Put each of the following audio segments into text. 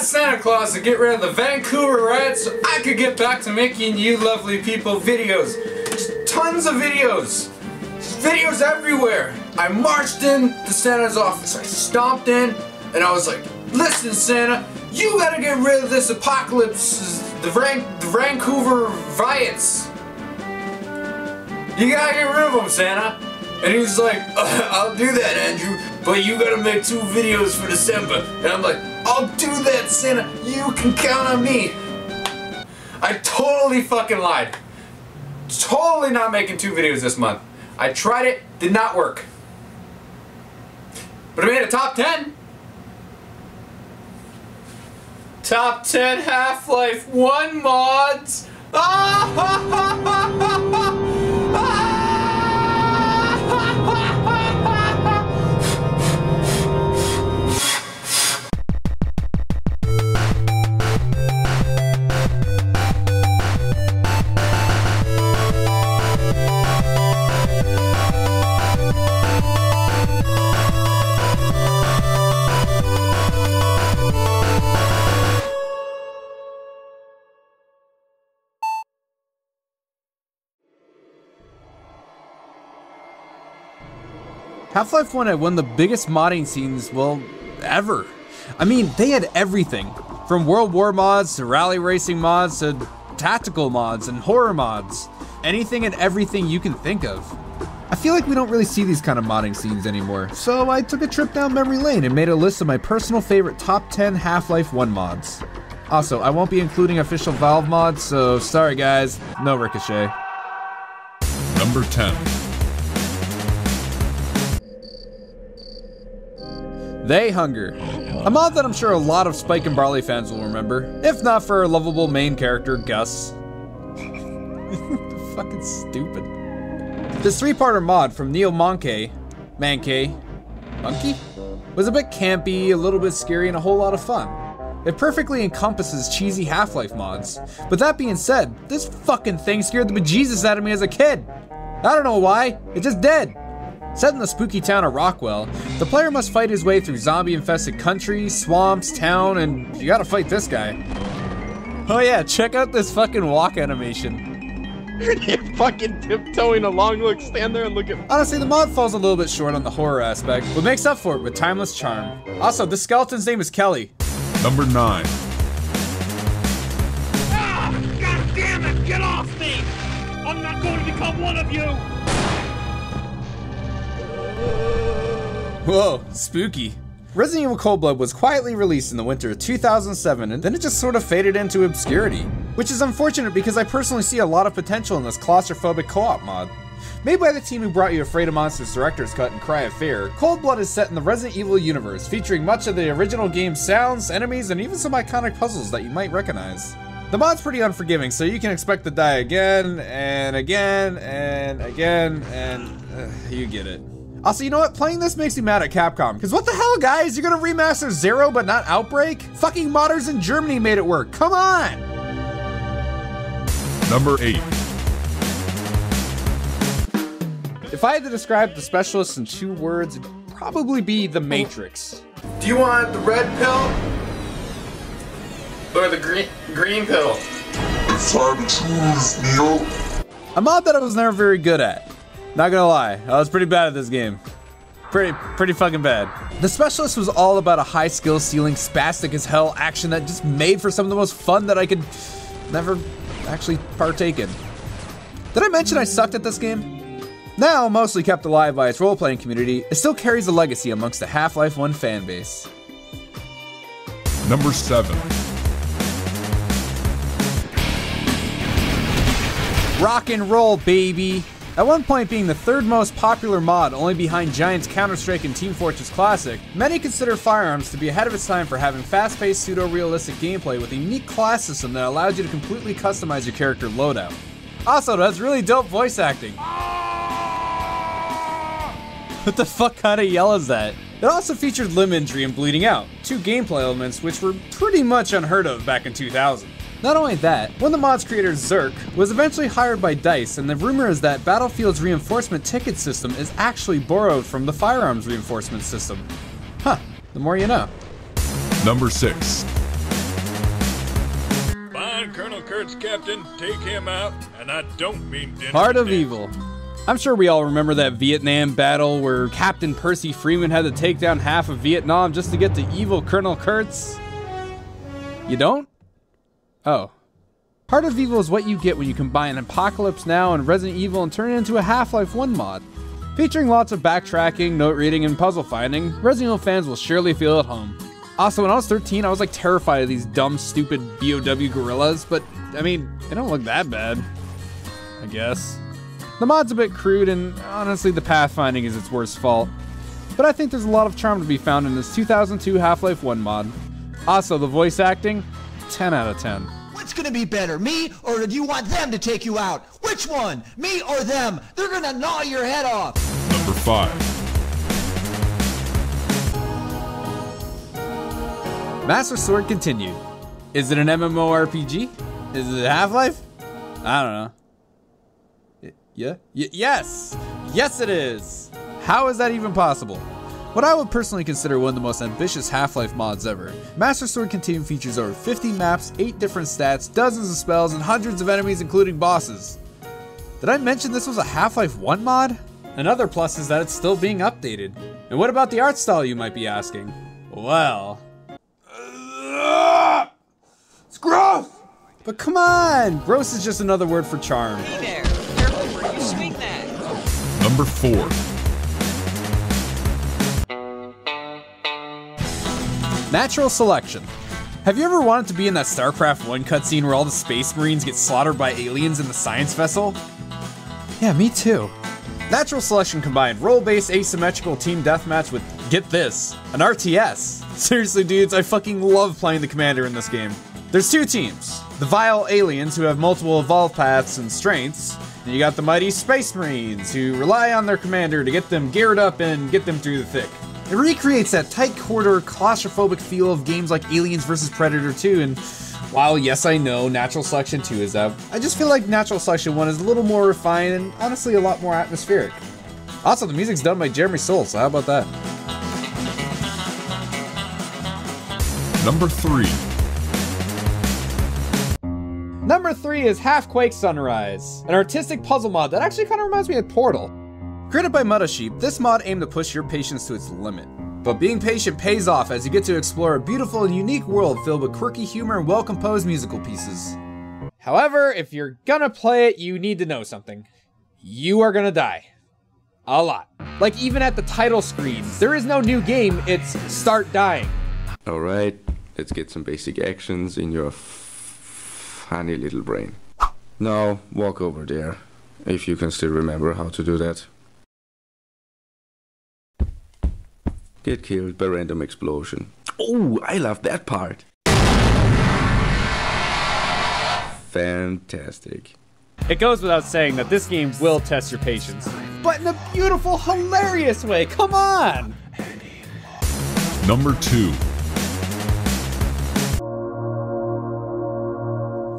asked Santa Claus to get rid of the Vancouver Reds so I could get back to making you lovely people videos. Just tons of videos. Videos everywhere. I marched in to Santa's office. I stomped in and I was like, listen Santa, you gotta get rid of this apocalypse, the Vancouver riots. You gotta get rid of them, Santa. And he's like, I'll do that, Andrew, but you gotta make 2 videos for December. And I'm like, I'll do that, Santa. You can count on me. I totally fucking lied. Totally not making 2 videos this month. I tried it, did not work. But I made a top 10. Top 10 Half-Life 1 mods. Ah, ha, ha, ha, ha, ha. Ah. Half-Life 1 had one of the biggest modding scenes, well, ever. I mean, they had everything. From World War mods, to rally racing mods, to tactical mods, and horror mods. Anything and everything you can think of. I feel like we don't really see these kind of modding scenes anymore, so I took a trip down memory lane and made a list of my personal favorite top 10 Half-Life 1 mods. Also, I won't be including official Valve mods, so sorry guys, no Ricochet. Number 10. They Hunger. A mod that I'm sure a lot of Spike and Barley fans will remember, if not for our lovable main character, Gus. Fucking stupid. This 3-parter mod from Neil Monkey was a bit campy, a little bit scary, and a whole lot of fun. It perfectly encompasses cheesy Half-Life mods. But that being said, this fucking thing scared the bejesus out of me as a kid. I don't know why, it just did. Set in the spooky town of Rockwell, the player must fight his way through zombie-infested country, swamps, town, and you gotta fight this guy. Oh yeah, check out this fucking walk animation. You're fucking tiptoeing along, look, stand there and look at me. Honestly, the mod falls a little bit short on the horror aspect, but makes up for it with timeless charm. Also, this skeleton's name is Kelly. Number 9. Ah! God damn it! Get off me! I'm not going to become one of you! Whoa, spooky. Resident Evil Cold Blood was quietly released in the winter of 2007, and then it just sort of faded into obscurity. Which is unfortunate because I personally see a lot of potential in this claustrophobic co-op mod. Made by the team who brought you Afraid of Monsters Director's Cut and Cry of Fear, Cold Blood is set in the Resident Evil universe, featuring much of the original game's sounds, enemies, and even some iconic puzzles that you might recognize. The mod's pretty unforgiving, so you can expect to die again, and again, and again, and you get it. Also, you know what? Playing this makes me mad at Capcom, because what the hell, guys? You're gonna remaster Zero but not Outbreak? Fucking modders in Germany made it work, come on! Number 8. If I had to describe the Specialist in 2 words, it'd probably be The Matrix. Do you want the red pill? Or the green pill? Time to choose, Neo. A mod that I was never very good at. Not gonna lie, I was pretty bad at this game. Pretty fucking bad. The Specialist was all about a high skill ceiling, spastic as hell action that just made for some of the most fun that I could never actually partake in. Did I mention I sucked at this game? Now mostly kept alive by its role-playing community, it still carries a legacy amongst the Half-Life 1 fanbase. Number 7. Rock and roll, baby! At one point being the 3rd most popular mod only behind Giant's Counter-Strike and Team Fortress Classic, many consider Firearms to be ahead of its time for having fast-paced pseudo-realistic gameplay with a unique class system that allows you to completely customize your character loadout. Also, it has really dope voice acting. What the fuck kind of yell is that? It also featured limb injury and bleeding out, 2 gameplay elements which were pretty much unheard of back in 2000. Not only that, one of the mod's creators, Zerk, was eventually hired by DICE, and the rumor is that Battlefield's reinforcement ticket system is actually borrowed from the Firearms reinforcement system. Huh, the more you know. Number 6. on, Colonel Kurtz, Captain. Take him out, and I don't mean dinner. Heart of Evil. I'm sure we all remember that Vietnam battle where Captain Percy Freeman had to take down half of Vietnam just to get to evil Colonel Kurtz. You don't? Oh. Heart of Evil is what you get when you combine Apocalypse Now and Resident Evil and turn it into a Half-Life 1 mod. Featuring lots of backtracking, note reading, and puzzle finding, Resident Evil fans will surely feel at home. Also, when I was 13, I was like terrified of these dumb, stupid BOW gorillas, but I mean, they don't look that bad, I guess. The mod's a bit crude, and honestly, the pathfinding is its worst fault. But I think there's a lot of charm to be found in this 2002 Half-Life 1 mod. Also, the voice acting, 10 out of 10. What's gonna be better, me or do you want them to take you out? Which one? Me or them? They're gonna gnaw your head off. Number 5. Master Sword continued. Is it an MMORPG? Is it Half-Life? I don't know. Yes! Yes it is! How is that even possible? What I would personally consider one of the most ambitious Half-Life mods ever. Master Sword Continued features over 50 maps, 8 different stats, dozens of spells, and hundreds of enemies including bosses. Did I mention this was a Half-Life 1 mod? Another plus is that it's still being updated. And what about the art style, you might be asking? Well... it's gross! But come on! Gross is just another word for charm. Hey there! Careful where you swing that! Number 4. Natural selection. Have you ever wanted to be in that StarCraft 1 cutscene where all the Space Marines get slaughtered by aliens in the science vessel? Yeah, me too. Natural selection combined role-based asymmetrical team deathmatch with, get this, an RTS. Seriously dudes, I fucking love playing the commander in this game. There's 2 teams. The vile aliens who have multiple evolve paths and strengths, and you got the mighty Space Marines who rely on their commander to get them geared up and get them through the thick. It recreates that tight quarter, claustrophobic feel of games like Aliens vs Predator 2, and while yes I know Natural Selection 2 is out, I just feel like Natural Selection 1 is a little more refined and honestly a lot more atmospheric. Also, the music's done by Jeremy Soule, so how about that? Number 3. Number 3 is Half-Quake Sunrise, an artistic puzzle mod that actually kind of reminds me of Portal. Created by Mudasheep, this mod aimed to push your patience to its limit. But being patient pays off as you get to explore a beautiful and unique world filled with quirky humor and well-composed musical pieces. However, if you're gonna play it, you need to know something. You are gonna die. A lot. Like even at the title screen, there is no new game, it's start dying. Alright, let's get some basic actions in your funny little brain. Now, walk over there, if you can still remember how to do that. Get killed by random explosion. Oh, I love that part. Fantastic. It goes without saying that this game will test your patience. But in a beautiful, hilarious way, come on! Number 2.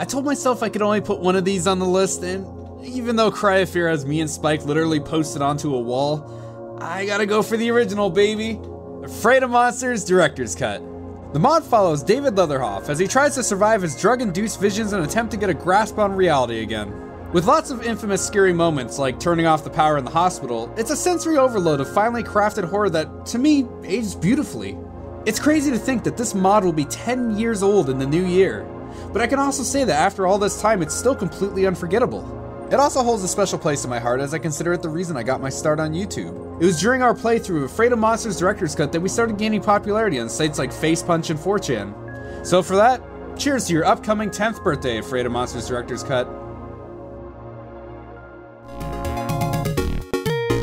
I told myself I could only put one of these on the list, and even though Cry of Fear has me and Spike literally posted onto a wall, I gotta go for the original, baby. Afraid of Monsters Director's Cut. The mod follows David Leatherhoff as he tries to survive his drug-induced visions and attempt to get a grasp on reality again. With lots of infamous scary moments like turning off the power in the hospital, it's a sensory overload of finely crafted horror that, to me, aged beautifully. It's crazy to think that this mod will be 10 years old in the new year, but I can also say that after all this time, it's still completely unforgettable. It also holds a special place in my heart as I consider it the reason I got my start on YouTube. It was during our playthrough of Afraid of Monsters Director's Cut that we started gaining popularity on sites like Facepunch and 4chan. So for that, cheers to your upcoming 10th birthday, Afraid of Monsters Director's Cut.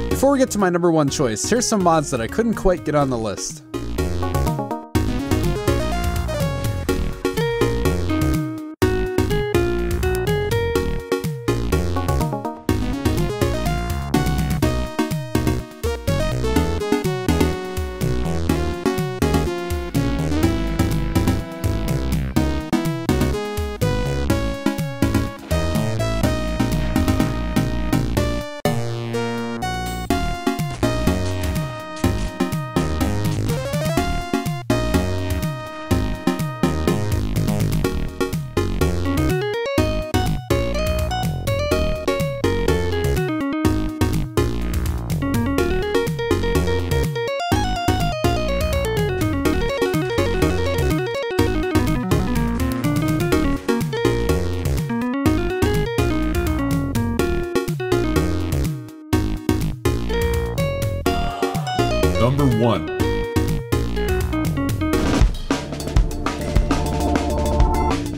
Before we get to my number 1 choice, here's some mods that I couldn't quite get on the list. 1.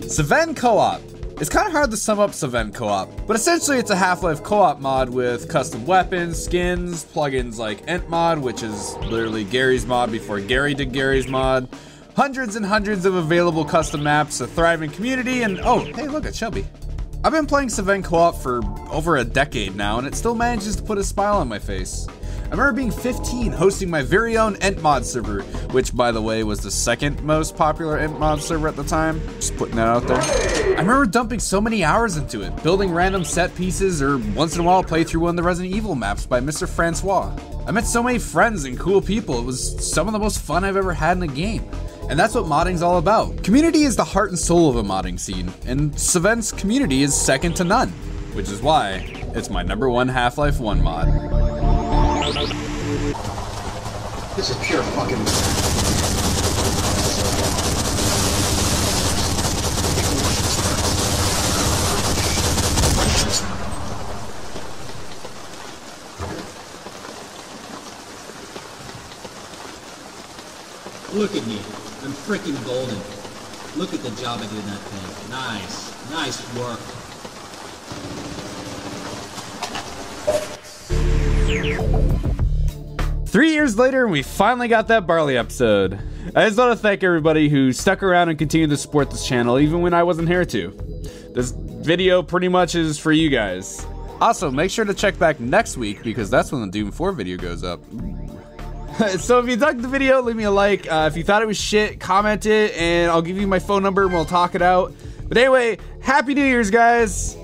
Seven Co-op. It's kind of hard to sum up Seven Co-op, but essentially it's a Half-Life co-op mod with custom weapons, skins, plugins like EntMod, which is literally Gary's mod before Gary did Gary's mod, hundreds and hundreds of available custom maps, a thriving community, and oh, hey look at Shelby. I've been playing Seven Co-op for over a decade now, and it still manages to put a smile on my face. I remember being 15, hosting my very own EntMod server, which by the way was the second most popular EntMod server at the time. Just putting that out there. I remember dumping so many hours into it, building random set pieces, or once in a while play through one of the Resident Evil maps by Mr. Francois. I met so many friends and cool people, it was some of the most fun I've ever had in a game. And that's what modding's all about. Community is the heart and soul of a modding scene, and Seven's community is second to none, which is why it's my #1 Half-Life 1 mod. This is pure fucking... Look at me. I'm freaking golden. Look at the job I did in that thing. Nice. Nice work. Three years later, and we finally got that Barley episode. I just want to thank everybody who stuck around and continued to support this channel, even when I wasn't here to. This video pretty much is for you guys. Also, make sure to check back next week, because that's when the Doom 4 video goes up. So if you dug the video, leave me a like. If you thought it was shit, comment it, and I'll give you my phone number and we'll talk it out. But anyway, Happy New Year's, guys!